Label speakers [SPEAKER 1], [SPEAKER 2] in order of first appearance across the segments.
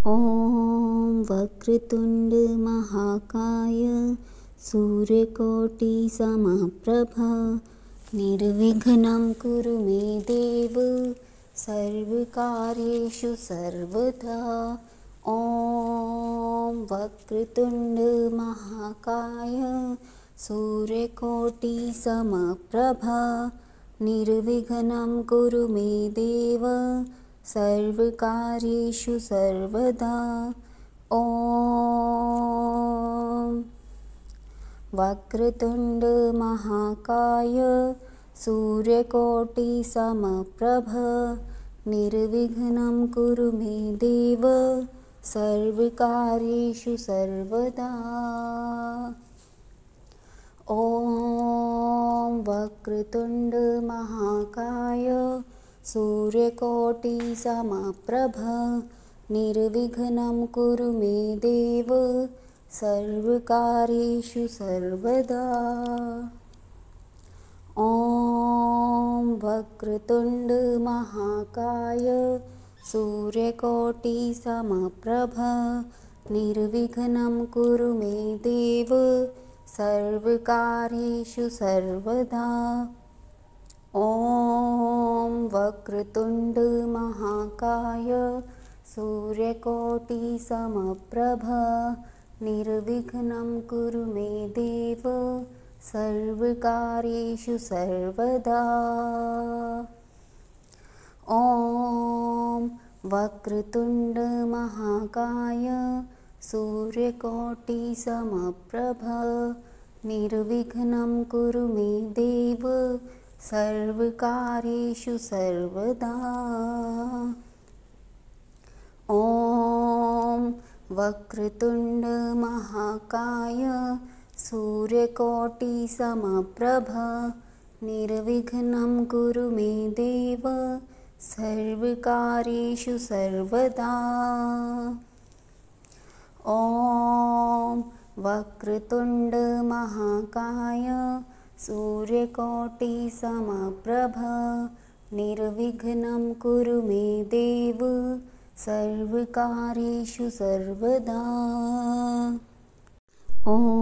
[SPEAKER 1] ॐ वक्रतुण्ड महाकाय सूर्यकोटि समप्रभ निर्विघ्नं कुरु मे देव सर्वकार्येषु सर्वदा। ॐ वक्रतुण्ड महाकाय सूर्यकोटि समप्रभ निर्विघ्नं कुरु मे देव सर्वकार्येषु सर्वदा। ॐ वक्रतुण्ड महाकाय सूर्यकोटि समप्रभ निर्विघ्नं कुरु मे देव सर्वकार्येषु सर्वदा। ॐ वक्रतुण्ड महाकाय सूर्यकोटि समप्रभ निर्विघ्नं कुरु मे देव सर्वकार्येषु सर्वदा। ॐ वक्रतुण्ड महाकाय सूर्यकोटि समप्रभ निर्विघ्नं कुरु मे देव सर्वकार्येषु सर्वदा। ॐ वक्रतुण्ड महाकाय सूर्यकोटि समप्रभ निर्विघ्नं कुरु मे देव सर्वकार्येषु सर्वदा। ॐ वक्रतुण्ड महाकाय सूर्यकोटि समप्रभ निर्विघ्नं कुरु मे देव सर्वकार्येषु सर्वदा। ॐ वक्रतुण्ड महाकाय सूर्यकोटि समप्रभ निर्विघ्नं कुरु मे देव सर्वकार्येषु सर्वदा। ॐ वक्रतुण्ड महाकाय सूर्यकोटि समप्रभ निर्विघ्नं कुरु मे देव सर्वकार्येषु सर्वदा। ॐ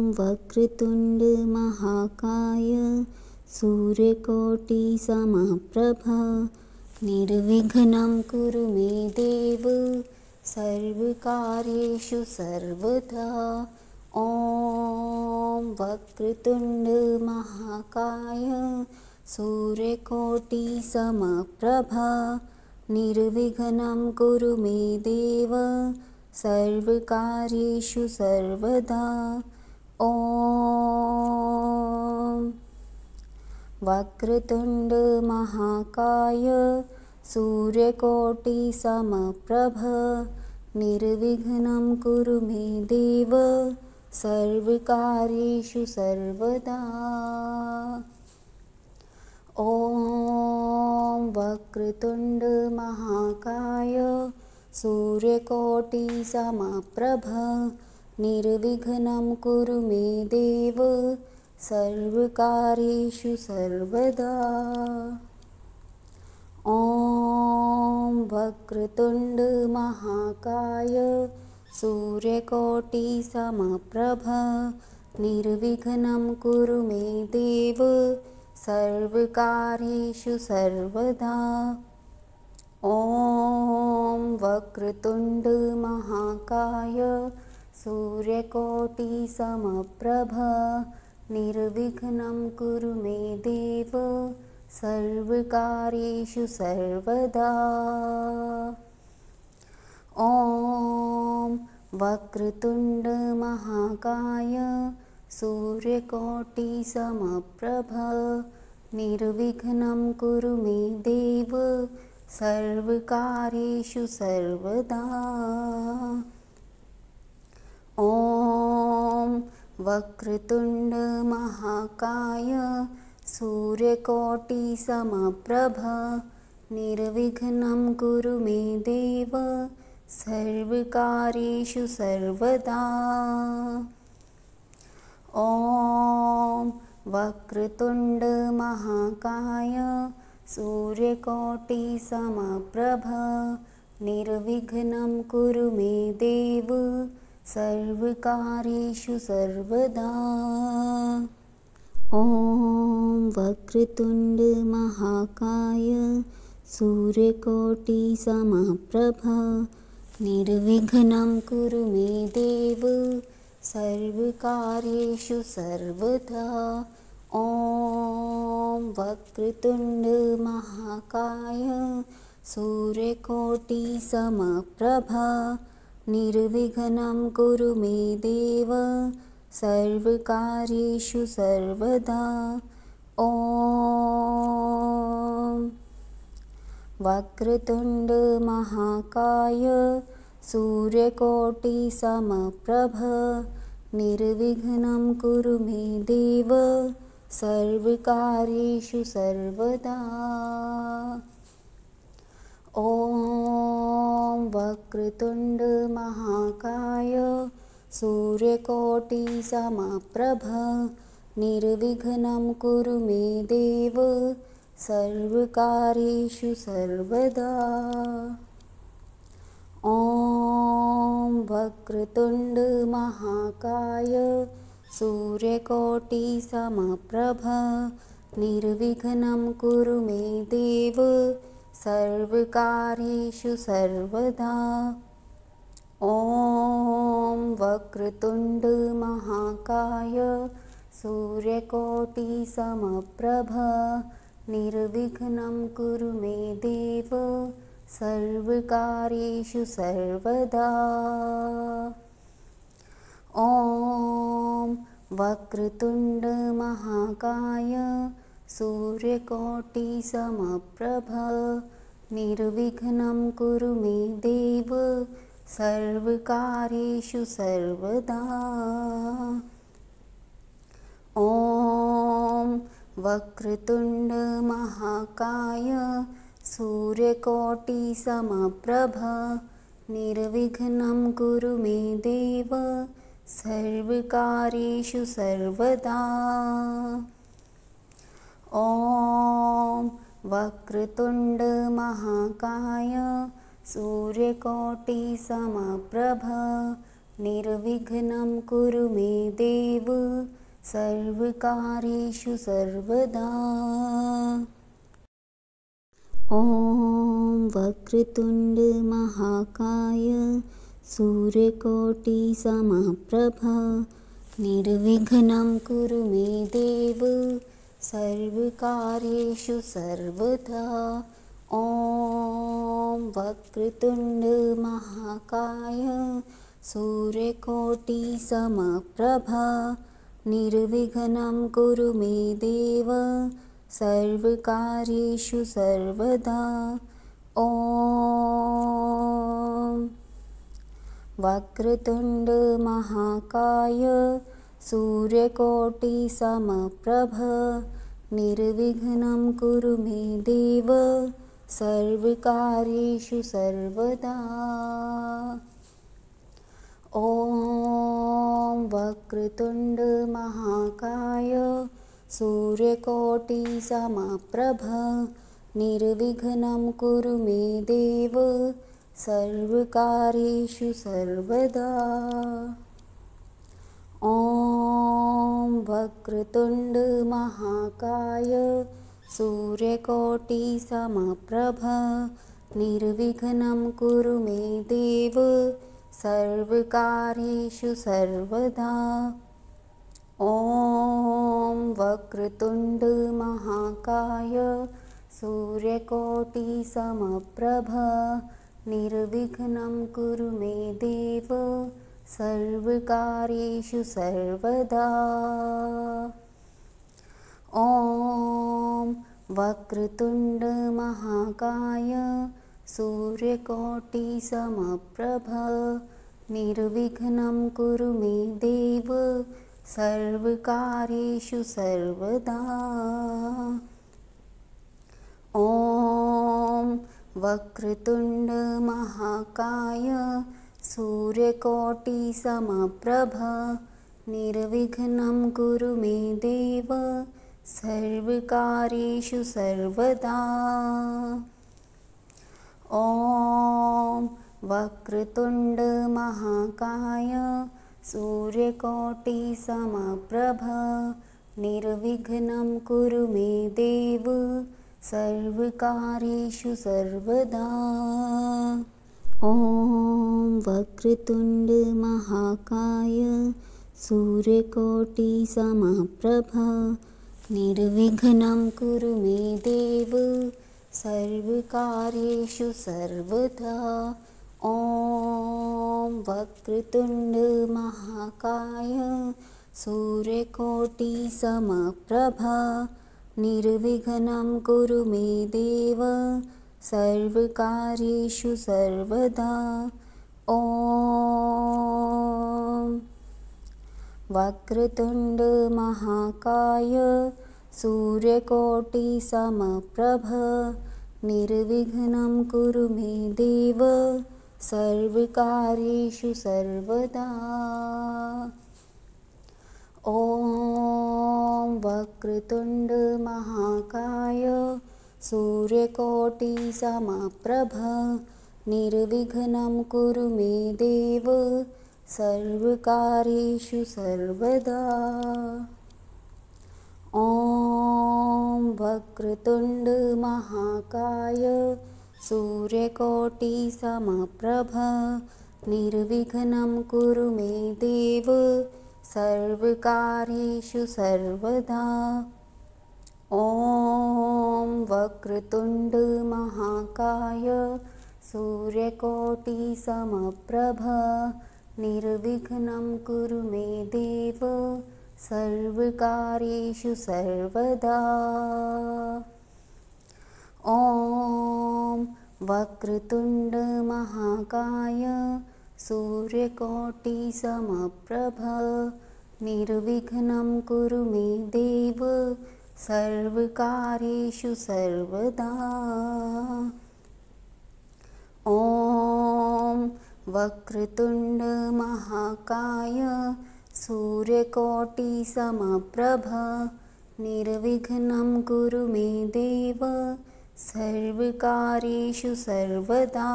[SPEAKER 1] वक्रतुण्ड महाकाय सूर्यकोटि समप्रभ निर्विघ्नं कुरु मे देव सर्वकार्येषु सर्वदा। ॐ वक्रतुण्ड महाकाय सूर्यकोटि समप्रभ निर्विघ्नं कुरु मे देव सर्वकार्येषु सर्वदा। ॐ वक्रतुण्ड महाकाय सूर्यकोटि समप्रभ निर्विघ्नं कुरु मे देव सर्वकार्येषु सर्वदा। ॐ वक्रतुण्ड महाकाय सूर्यकोटि समप्रभ निर्विघ्नं कुरु मे देव सर्वकार्येषु सर्वदा। ॐ वक्रतुण्ड महाकाय सूर्यकोटि समप्रभ निर्विघ्नं कुरु मे देव सर्वकार्येषु सर्वदा। ॐ वक्रतुण्ड महाकाय सूर्यकोटि समप्रभ निर्विघ्नं कुरु मे देव सर्वकार्येषु सर्वदा। ॐ वक्रतुण्ड महाकाय सूर्यकोटि समप्रभ निर्विघ्नं कुरु मे देव सर्वकार्येषु सर्वदा। ॐ वक्रतुण्ड महाकाय सूर्यकोटि समप्रभ निर्विघ्नं कुरु मे देव सर्वकार्येषु सर्वदा। ॐ वक्रतुण्ड महाकाय सूर्यकोटि समप्रभ निर्विघ्नं कुरु मे देव सर्वकार्येषु सर्वदा। ॐ वक्रतुण्ड महाकाय सूर्यकोटिसमप्रभा निर्विघ्नं कुरु मे देव सर्वकार्येषु सर्वदा। ॐ वक्रतुण्ड महाकाय सूर्यकोटिसमप्रभा निर्विघ्नं कुरु मे देव सर्वकार्येषु सर्वदा। ॐ वक्रतुण्ड महाकाय सूर्यकोटिसमप्रभा निर्विघ्नं कुरु मे देव सर्वकार्येषु सर्वदा। ॐ वक्रतुण्ड महाकाय सूर्यकोटिसमप्रभा निर्विघ्नं कुरु मे देव सर्वकार्येषु सर्वदा। ॐ वक्रतुण्ड महाकाय सूर्यकोटिसमप्रभा निर्विघ्नं कुरु मे देव सर्वकार्येषु सर्वदा। ॐ वक्रतुण्ड महाकाय सूर्यकोटिसमप्रभा निर्विघ्नं कुरु मे देव सर्वकार्येषु सर्वदा। ॐ वक्रतुण्ड महाकाय सूर्यकोटिसमप्रभा निर्विघ्नं कुरु मे देव सर्वकार्येषु सर्वदा। ॐ वक्रतुण्ड महाकाय सूर्यकोटिसमप्रभा निर्विघ्नं कुरु मे देव सर्वकार्येषु सर्वदा। ॐ वक्रतुण्ड महाकाय सूर्यकोटिसमप्रभा निर्विघ्नं कुरु मे देव सर्वकार्येषु सर्वदा। ॐ वक्रतुण्ड महाकाय सूर्यकोटिसमप्रभा निर्विघ्नं कुरु मे देव सर्वकार्येषु सर्वदा। ॐ वक्रतुण्ड महाकाय सूर्यकोटिसमप्रभा निर्विघ्नं कुरु मे देव सर्वकार्येषु सर्वदा। ॐ वक्रतुण्ड महाकाय सूर्यकोटिसमप्रभा निर्विघ्नं कुरु मे देव सर्वकार्येषु सर्वदा। ॐ वक्रतुण्ड महाकाय सूर्यकोटिसमप्रभा निर्विघ्नं कुरु मे देव सर्वकार्येषु सर्वदा। ॐ वक्रतुण्ड महाकाय सूर्यकोटिसमप्रभा निर्विघ्नं कुरु मे देव सर्वकार्येषु सर्वदा। ॐ वक्रतुण्ड महाकाय सूर्यकोटिसमप्रभा निर्विघ्नं कुरु मे देव सर्वकार्येषु सर्वदा। ॐ वक्रतुण्ड महाकाय सूर्यकोटिसमप्रभा निर्विघ्नं कुरु मे देव सर्वकार्येषु सर्वदा। ॐ वक्रतुण्ड महाकाय सूर्यकोटिसमप्रभा निर्विघ्नं कुरु मे देव सर्वकार्येषु सर्वदा। ॐ वक्रतुण्ड महाकाय सूर्यकोटिसमप्रभ निर्विघ्नं कुरु मे देव सर्वकार्येषु सर्वदा। ॐ वक्रतुण्ड महाकाय सूर्यकोटिसमप्रभ निर्विघ्नं कुरु मे देव सर्वकार्येषु सर्वदा। ॐ वक्रतुण्ड महाकाय सूर्यकोटिसमप्रभ निर्विघ्नं कुरु मे देव सर्वकार्येषु सर्वदा। ॐ वक्रतुण्ड महाकाय सूर्यकोटिसमप्रभ निर्विघ्नं कुरु मे देव सर्वकार्येषु सर्वदा। ॐ वक्रतुण्ड महाकाय सूर्यकोटिसमप्रभ निर्विघ्नं कुरु मे देव सर्वकार्येषु सर्वदा। ॐ वक्रतुण्ड महाकाय सूर्यकोटिसमप्रभ निर्विघ्नं कुरु मे देव सर्वकार्येषु सर्वदा। ॐ वक्रतुण्ड महाकाय सूर्यकोटिसमप्रभ निर्विघ्नं कुरु मे देव सर्वकार्येषु सर्वदा। ॐ वक्रतुण्ड महाकाय सूर्यकोटिसमप्रभ निर्विघ्नं कुरु मे देव सर्वकार्येषु सर्वदा। ॐ वक्रतुण्ड महाकाय सूर्यकोटिसमप्रभ निर्विघ्नं कुरु मे देव सर्वकार्येषु सर्वदा।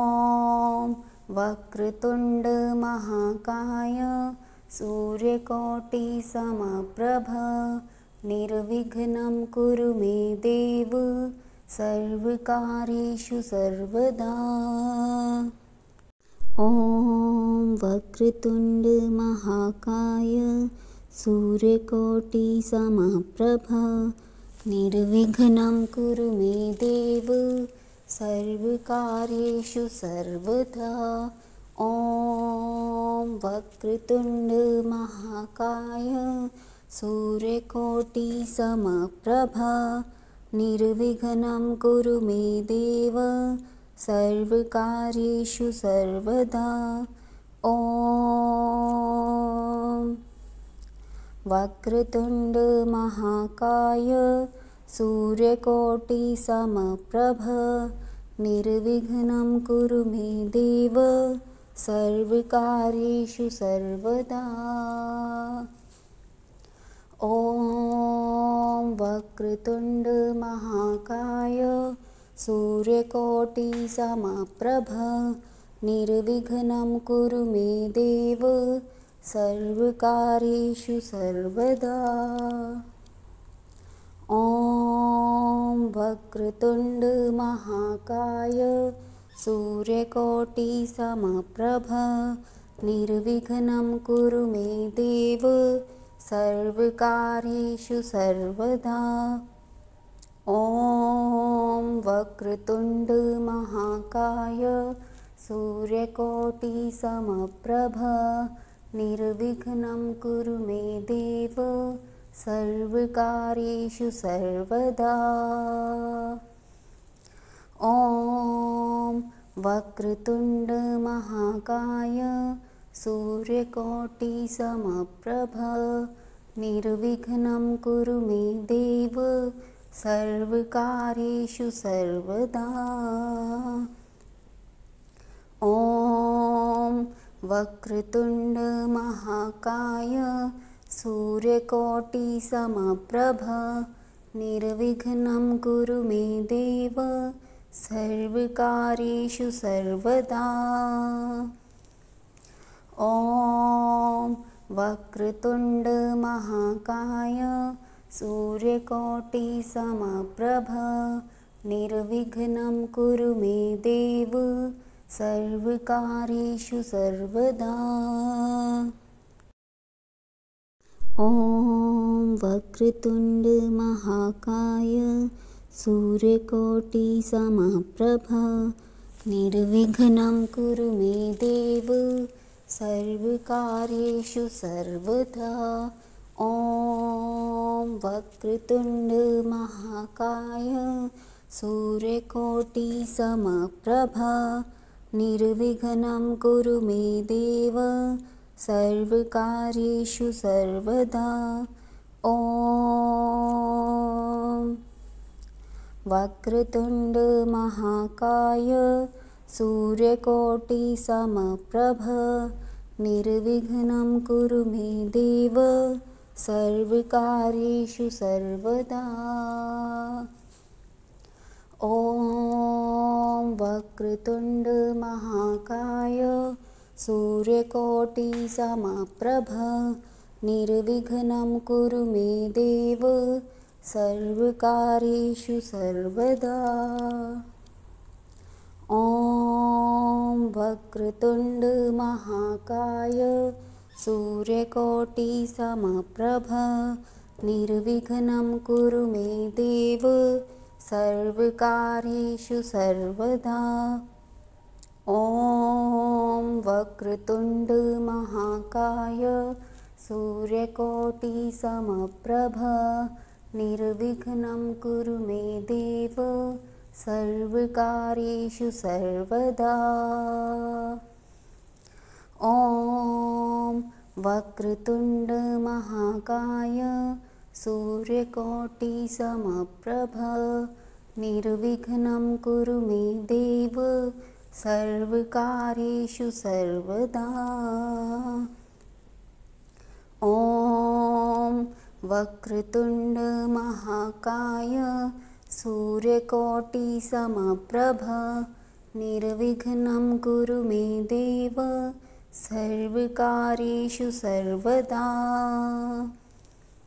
[SPEAKER 1] ॐ वक्रतुण्ड महाकाय सूर्यकोटिसमप्रभ निर्विघ्नं कुरु मे देव सर्वकार्येषु सर्वदा। ॐ वक्रतुण्ड महाकाय सूर्यकोटिसमप्रभ निर्विघ्नं कुरु मे देव सर्वकार्येषु सर्वदा। ॐ वक्रतुण्ड महाकाय सूर्यकोटिसमप्रभ निर्विघ्नं कुरु मे देव सर्वकार्येषु सर्वदा। ॐ वक्रतुण्ड महाकाय सूर्यकोटिसमप्रभ निर्विघ्नं कुरु मे देव सर्वकार्येषु सर्वदा। ॐ वक्रतुण्ड महाकाय सूर्यकोटिसमप्रभ निर्विघ्नं कुरु मे देव सर्वकार्येषु सर्वदा। ॐ वक्रतुण्ड महाकाय सूर्यकोटिसमप्रभ निर्विघ्नं कुरु मे देव सर्वकार्येषु सर्वदा। ॐ वक्रतुण्ड महाकाय सूर्यकोटिसमप्रभ निर्विघ्नं कुरु मे देव सर्वकार्येषु सर्वदा। ॐ वक्रतुण्ड महाकाय सूर्यकोटिसमप्रभ निर्विघ्नं कुरु मे देव सर्वकार्येषु सर्वदा। ॐ वक्रतुण्ड महाकाय सूर्यकोटिसमप्रभ निर्विघ्नं कुरु मे देव सर्वकार्येषु सर्वदा। ॐ वक्रतुण्ड महाकाय सूर्यकोटिसमप्रभ निर्विघ्नं कुरु मे देव सर्वकार्येषु सर्वदा। ॐ वक्रतुण्ड महाकाय सूर्यकोटिसमप्रभ निर्विघ्नं कुरु मे देव सर्वकार्येषु सर्वदा। ॐ वक्रतुण्ड महाकाय सूर्यकोटिसमप्रभ निर्विघ्नं कुरु मे देव सर्वकार्येषु सर्वदा। ॐ वक्रतुण्ड महाकाय सूर्यकोटिसमप्रभ निर्विघ्नं कुरु मे देव सर्वकार्येषु सर्वदा। ॐ वक्रतुण्ड महाकाय सूर्यकोटिसमप्रभ निर्विघ्नं कुरु मे देव सर्वकार्येषु सर्वदा। ॐ वक्रतुण्ड महाकाय सूर्यकोटिसमप्रभ निर्विघ्नं कुरु मे देव सर्वकार्येषु सर्वदा। ॐ वक्रतुण्ड महाकाय सूर्यकोटिसमप्रभ निर्विघ्नं कुरु मे देव सर्वकार्येषु सर्वदा। ॐ वक्रतुण्ड महाकाय सूर्यकोटिसमप्रभ निर्विघ्नं कुरु मे देव सर्वकार्येषु सर्वदा। ॐ वक्रतुण्ड महाकाय सूर्यकोटिसमप्रभ निर्विघ्नं कुरु मे देव सर्वकार्येषु सर्वदा।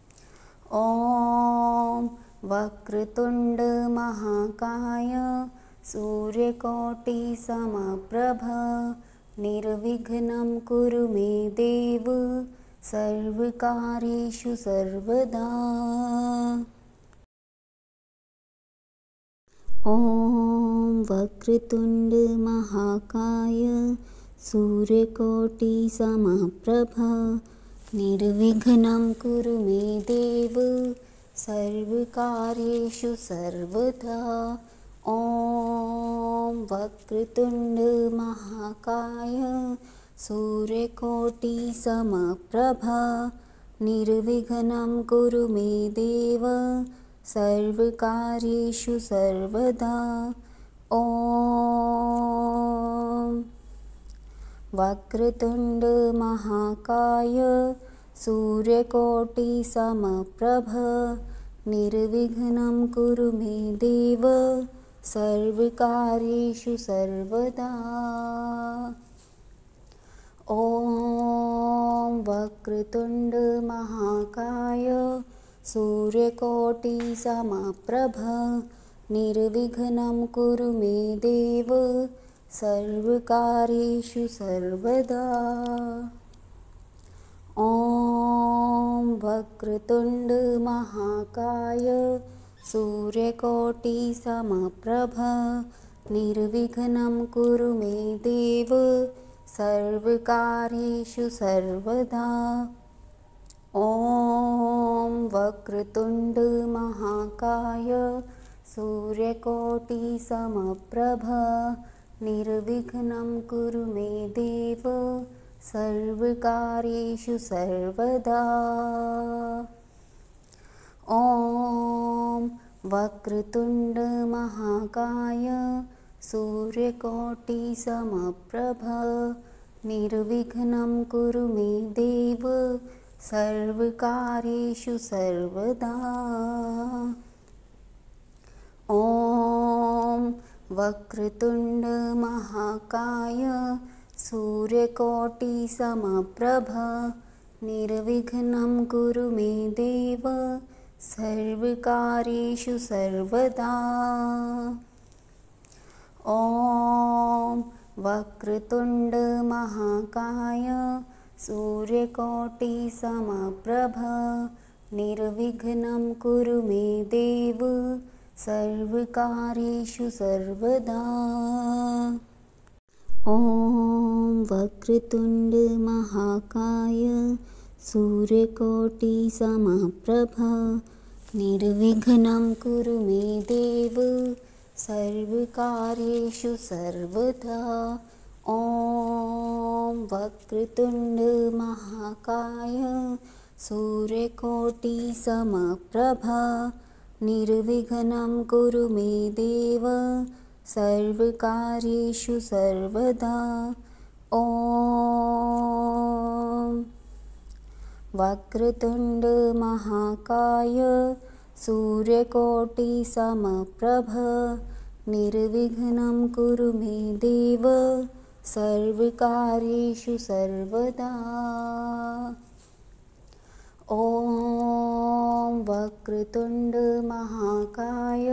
[SPEAKER 1] ॐ वक्रतुण्ड महाकाय सूर्यकोटिसमप्रभ निर्विघ्नं कुरु मे देव सर्वकार्येषु सर्वदा। ॐ वक्रतुण्ड महाकाय सूर्यकोटिसमप्रभ निर्विघ्नं कुरु मे देव सर्वकार्येषु सर्वदा। ॐ वक्रतुण्ड महाकाय सूर्यकोटिसमप्रभ निर्विघ्नं कुरु मे देव सर्वकार्येषु सर्वदा। ॐ वक्रतुण्ड महाकाय सूर्यकोटिसमप्रभ निर्विघ्नं कुरु मे देव सर्वकार्येषु सर्वदा। ॐ वक्रतुण्ड महाकाय सूर्यकोटिसमप्रभ निर्विघ्नं कुरु मे देव सर्वकार्येषु सर्वदा। ॐ वक्रतुण्ड महाकाय सूर्यकोटिसमप्रभ निर्विघ्नं कुरु मे देव सर्वकार्येषु सर्वदा। ॐ वक्रतुण्ड महाकाय सूर्यकोटिसमप्रभ निर्विघ्नं कुरु मे देव सर्वकार्येषु सर्वदा। ॐ वक्रतुण्ड महाकाय सूर्यकोटिसमप्रभ निर्विघ्नं कुरु मे देव सर्वकार्येषु सर्वदा। ॐ वक्रतुण्ड महाकाय सूर्यकोटिसमप्रभ निर्विघ्नं कुरु मे देव सर्वकार्येषु सर्वदा। ॐ वक्रतुण्ड महाकाय सूर्यकोटिसमप्रभ निर्विघ्नं कुरु मे देव सर्वकार्येषु सर्वदा। ॐ वक्रतुण्ड महाकाय सूर्यकोटिसमप्रभ निर्विघ्नं कुरु मे देव सर्वकार्येषु सर्वदा। ॐ वक्रतुण्ड महाकाय सूर्यकोटिसमप्रभ निर्विघ्नं कुरु मे देव सर्वकार्येषु सर्वदा। ॐ वक्रतुण्ड महाकाय सूर्यकोटिसमप्रभ निर्विघ्नं कुरु मे देव सर्वकार्येषु सर्वदा। ॐ वक्रतुण्ड महाकाय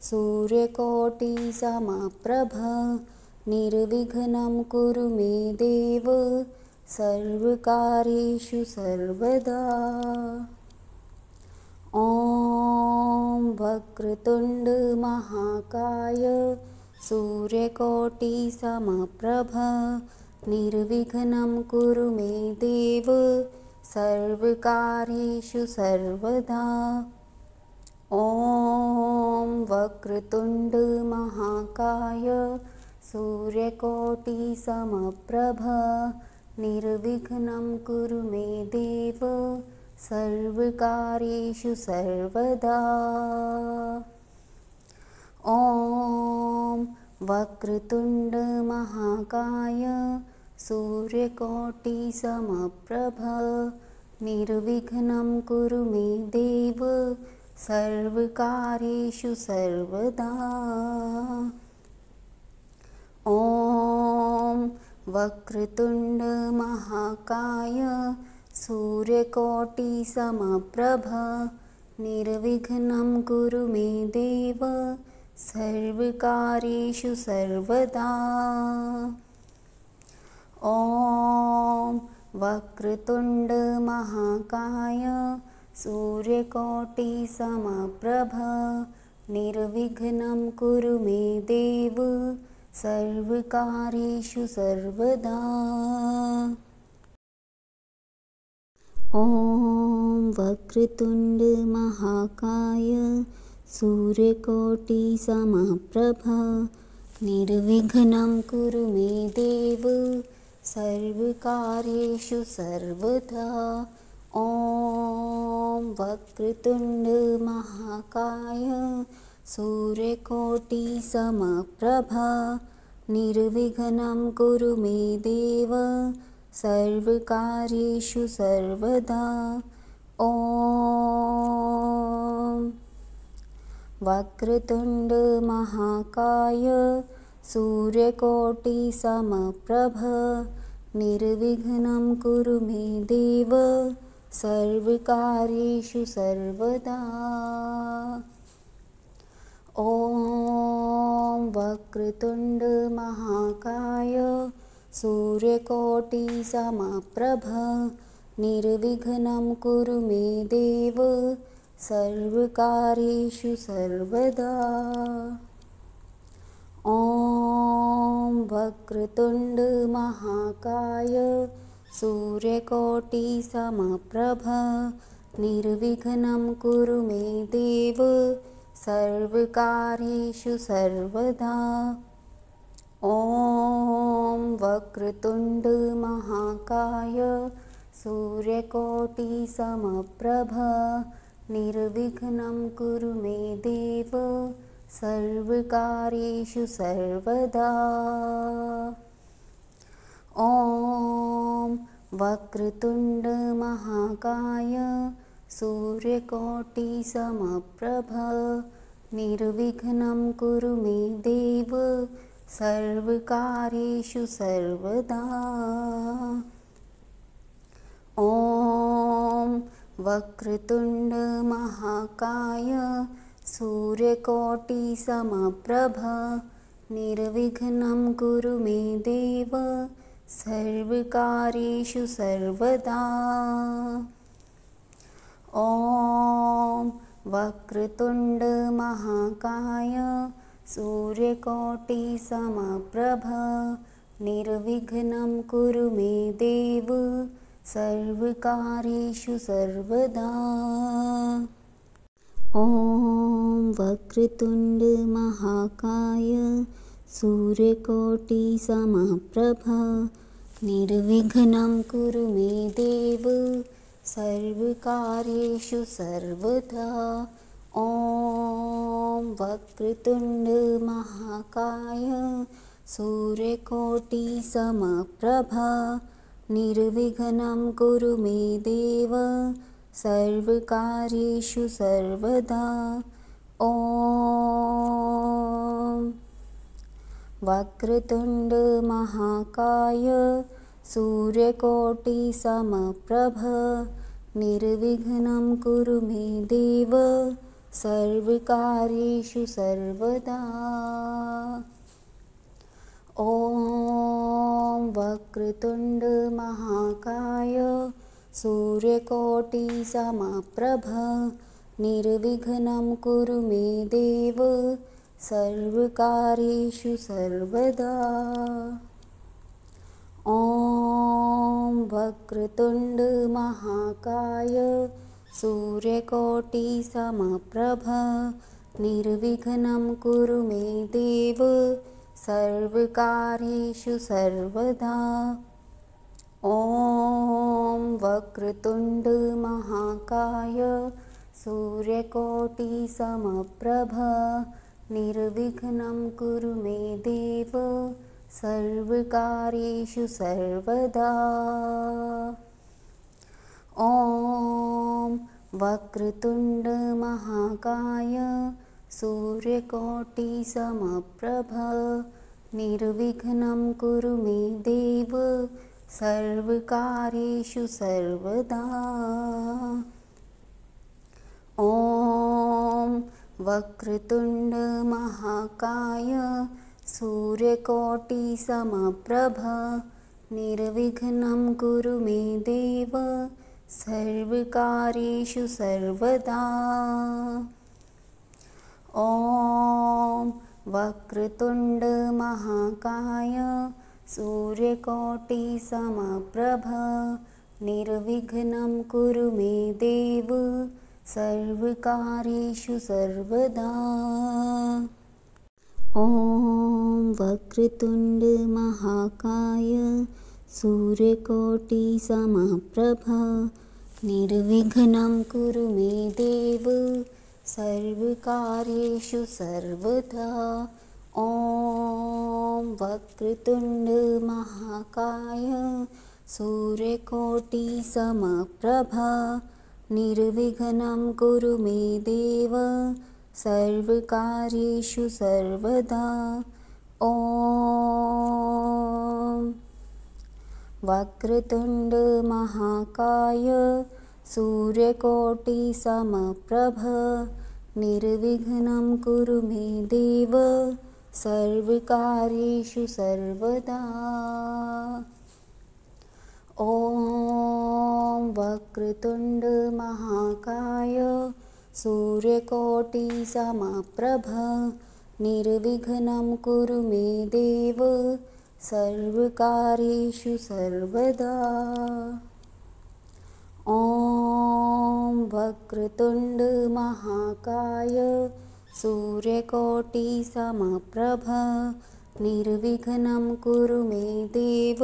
[SPEAKER 1] सूर्यकोटिसमप्रभ निर्विघ्नं कुरु मे देव सर्वकार्येषु सर्वदा। ॐ वक्रतुण्ड महाकाय सूर्यकोटिसमप्रभ निर्विघ्नं कुरु मे देव सर्वकार्येषु सर्वदा। ॐ वक्रतुण्ड महाकाय सूर्यकोटिसमप्रभ निर्विघ्नं कुरु मे देव सर्वकार्येषु सर्वदा। ॐ वक्रतुण्ड महाकाय सूर्यकोटिसमप्रभ निर्विघ्नं कुरु मे देव सर्वकार्येषु सर्वदा। ॐ वक्रतुण्ड महाकाय सूर्यकोटिसमप्रभ निर्विघ्नं कुरु मे देव सर्वकार्येषु सर्वदा। ॐ वक्रतुण्ड महाकाय सूर्यकोटिसमप्रभ निर्विघ्नं कुरु मे देव सर्वकार्येषु सर्वदा। ॐ वक्रतुण्ड महाकाय सूर्यकोटिसमप्रभ निर्विघ्नं कुरु मे देव सर्वकार्येषु सर्वदा। ॐ वक्रतुण्ड महाकाय सूर्यकोटिसमप्रभ निर्विघ्नं कुरु मे देव सर्वकार्येषु सर्वदा। ॐ वक्रतुण्ड महाकाय सूर्यकोटिसमप्रभ निर्विघ्नं कुरु मे देव सर्वकार्येषु सर्वदा। ॐ वक्रतुण्ड महाकाय सूर्यकोटिसमप्रभ निर्विघ्नं कुरु मे देव सर्वकार्येषु सर्वदा। ॐ वक्रतुण्ड महाकाय सूर्यकोटिसमप्रभ निर्विघ्नं कुरु मे देव सर्वकार्येषु सर्वदा। ॐ वक्रतुण्ड महाकाय सूर्यकोटिसमप्रभ निर्विघ्नं कुरु मे देव सर्वकार्येषु सर्वदा। ॐ वक्रतुण्ड महाकाय सूर्यकोटिसमप्रभ निर्विघ्नं कुरु मे देव सर्वकार्येषु सर्वदा। ॐ वक्रतुण्ड महाकाय सूर्यकोटिसमप्रभ निर्विघ्नं कुरु मे देव सर्वकार्येषु सर्वदा। ॐ वक्रतुण्ड महाकाय सूर्यकोटिसमप्रभ निर्विघ्नं कुरु मे देव सर्वकार्येषु सर्वदा। ॐ वक्रतुण्ड महाकाय सूर्यकोटिसमप्रभ निर्विघ्नं कुरु मे देव सर्वकार्येषु सर्वदा। ॐ वक्रतुण्ड महाकाय सूर्यकोटिसमप्रभ निर्विघ्नं कुरु मे देव सर्वकार्येषु सर्वदा। ॐ वक्रतुण्ड महाकाय सूर्यकोटिसमप्रभ निर्विघ्नं कुरु मे देव सर्वकार्येषु सर्वदा। ॐ वक्रतुण्ड महाकाय सूर्यकोटिसमप्रभ निर्विघ्नं कुरु मे देव सर्वकार्येषु सर्वदा। ॐ वक्रतुण्ड महाकाय सूर्यकोटिसमप्रभ निर्विघ्नं कुरु मे देव सर्वकार्येषु सर्वदा। ॐ वक्रतुण्ड महाकाय सूर्यकोटिसमप्रभ निर्विघ्नं कुरु मे देव सर्वकार्येषु सर्वदा। ॐ वक्रतुण्ड महाकाय सूर्यकोटिसमप्रभ निर्विघ्नं कुरु मे देव सर्वकार्येषु सर्वदा। ॐ वक्रतुण्ड महाकाय सूर्यकोटिसमप्रभ निर्विघ्नं कुरु मे देव सर्वकार्येषु सर्वदा। ॐ वक्रतुण्ड महाकाय सूर्यकोटिसमप्रभ निर्विघ्नं कुरु मे देव सर्वकार्येषु सर्वदा। ॐ वक्रतुण्ड महाकाय सूर्यकोटिसमप्रभ निर्विघ्नं कुरु मे देव सर्वकार्येषु सर्वदा। ॐ वक्रतुण्ड महाकाय सूर्यकोटिसमप्रभ निर्विघ्नं कुरु मे देव सर्वकार्येषु सर्वदा। ॐ वक्रतुण्ड महाकाय सूर्यकोटिसमप्रभ निर्विघ्नं कुरु मे देव सर्वकार्येषु सर्वदा। ॐ वक्रतुण्ड महाकाय सूर्यकोटिसमप्रभ निर्विघ्नं कुरु मे देव सर्वकार्येषु सर्वदा। ॐ वक्रतुण्ड महाकाय सूर्यकोटिसमप्रभ निर्विघ्नं कुरु मे देव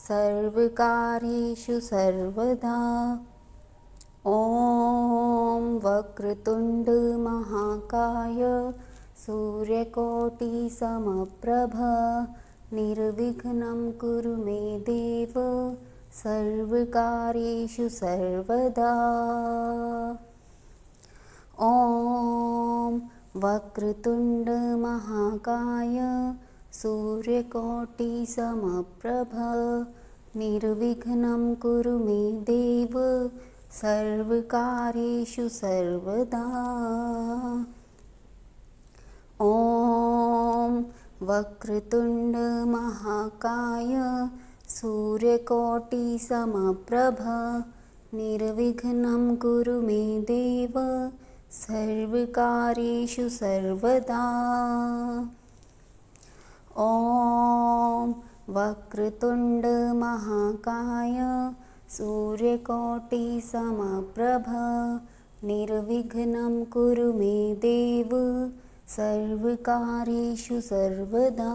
[SPEAKER 1] सर्वकार्येषु सर्वदा। ॐ वक्रतुण्ड महाकाय सूर्यकोटिसमप्रभ निर्विघ्नं कुरु मे देव सर्वकार्येषु सर्वदा। ॐ वक्रतुण्डमहाकाय सूर्यकोटिसमप्रभ निर्विघ्नं कुरु मे देव सर्वकार्येषु सर्वदा। ॐ वक्रतुण्डमहाकाय सूर्यकोटिसमप्रभ निर्विघ्नं कुरु मे देव सर्वकार्येषु सर्वदा। ॐ वक्रतुण्डमहाकाय सूर्यकोटिसमप्रभ निर्विघ्नं कुरु मे देव सर्वकार्येषु सर्वदा।